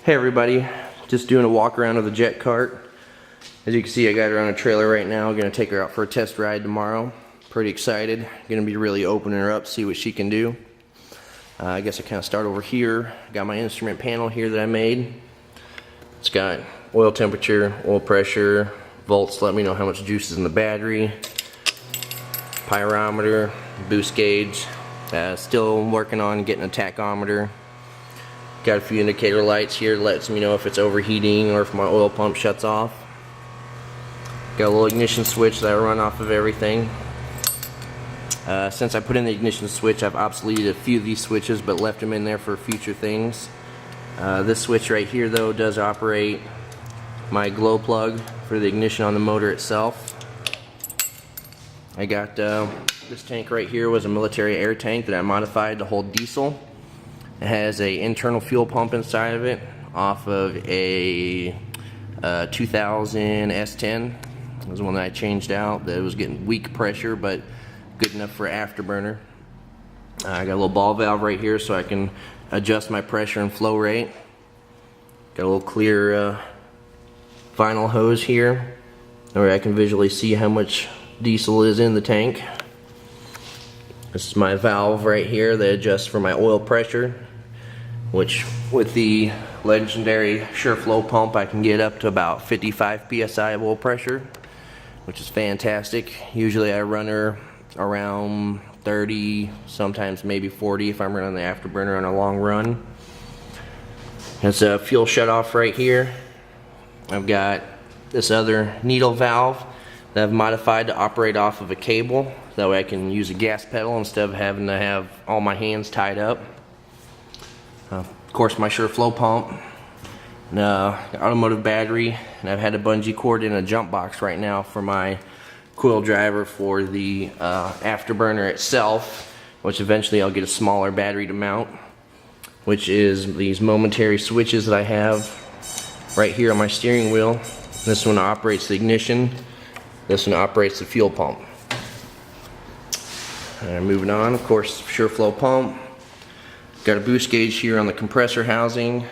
Hey everybody, just doing a walk around of the jet cart. As you can see, I got her on a trailer right now. I'm gonna take her out for a test ride tomorrow. Pretty excited. Gonna be really opening her up, see what she can do. I guess I kind of start over here. Got my instrument panel here that I made. It's got oil temperature, oil pressure, volts to let me know how much juice is in the battery, pyrometer, boost gauge. Still working on getting a tachometer. Got a few indicator lights here that lets me know if it's overheating or if my oil pump shuts off. Got a little ignition switch that I run off of everything. Since I put in the ignition switch, I've obsoleted a few of these switches but left them in there for future things. This switch right here though does operate my glow plug for the ignition on the motor itself. I got this tank right here was a military air tank that I modified to hold diesel. It has an internal fuel pump inside of it off of a 2000 S10. It was one that I changed out. That was getting weak pressure but good enough for afterburner. I got a little ball valve right here so I can adjust my pressure and flow rate. Got a little clear vinyl hose here where I can visually see how much diesel is in the tank. This is my valve right here that adjusts for my oil pressure, which with the legendary SureFlow pump I can get up to about 55 psi of oil pressure, which is fantastic. Usually I run her around 30, sometimes maybe 40 if I'm running the afterburner on a long run. It's a fuel shutoff right here. I've got this other needle valve that I've modified to operate off of a cable. That way I can use a gas pedal instead of having to have all my hands tied up. Of course, my SureFlow pump, and automotive battery, and I've had a bungee cord in a jump box right now for my coil driver for the afterburner itself, which eventually I'll get a smaller battery to mount, which is these momentary switches that I have right here on my steering wheel. This one operates the ignition, this one operates the fuel pump. Moving on, of course, SureFlow pump. Got a boost gauge here on the compressor housing.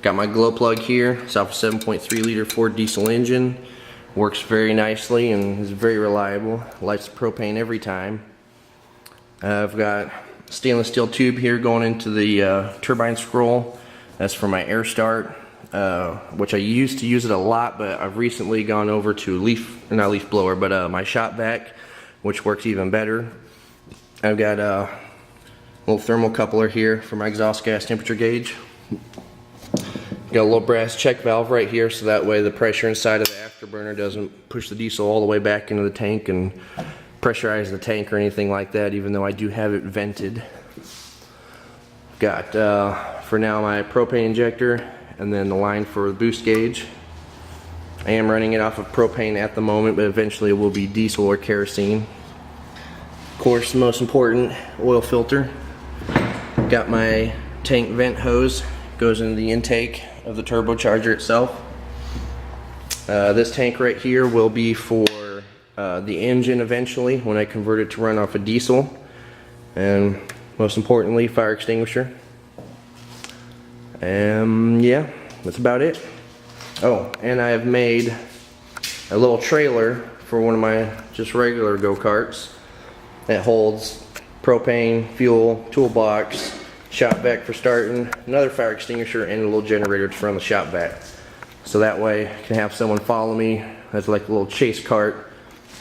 Got my glow plug here. It's off a 7.3 liter Ford diesel engine. Works very nicely and is very reliable. Lights the propane every time. I've got a stainless steel tube here going into the turbine scroll. That's for my air start, which I used to use it a lot, but I've recently gone over to not leaf blower, but my shop vac, which works even better. I've got a little thermocoupler here for my exhaust gas temperature gauge. Got a little brass check valve right here so that way the pressure inside of the afterburner doesn't push the diesel all the way back into the tank and pressurize the tank or anything like that, even though I do have it vented. Got for now my propane injector and then the line for the boost gauge. I am running it off of propane at the moment, but eventually it will be diesel or kerosene. Of course, the most important, oil filter. Got my tank vent hose, goes into the intake of the turbocharger itself. This tank right here will be for the engine eventually when I convert it to run off of diesel. And most importantly, fire extinguisher. And yeah, that's about it. Oh, and I have made a little trailer for one of my just regular go-karts that holds propane, fuel, toolbox, shop vac for starting, another fire extinguisher, and a little generator to run the shop vac. So that way I can have someone follow me as like a little chase cart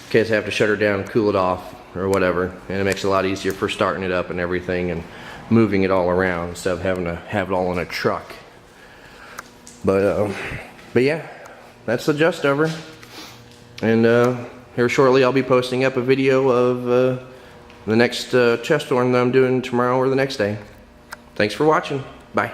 in case I have to shut her down and cool it off or whatever. And it makes it a lot easier for starting it up and everything and moving it all around instead of having to have it all in a truck. But yeah, that's the just of her. And here shortly I'll be posting up a video of the next chest orn that I'm doing tomorrow or the next day. Thanks for watching. Bye.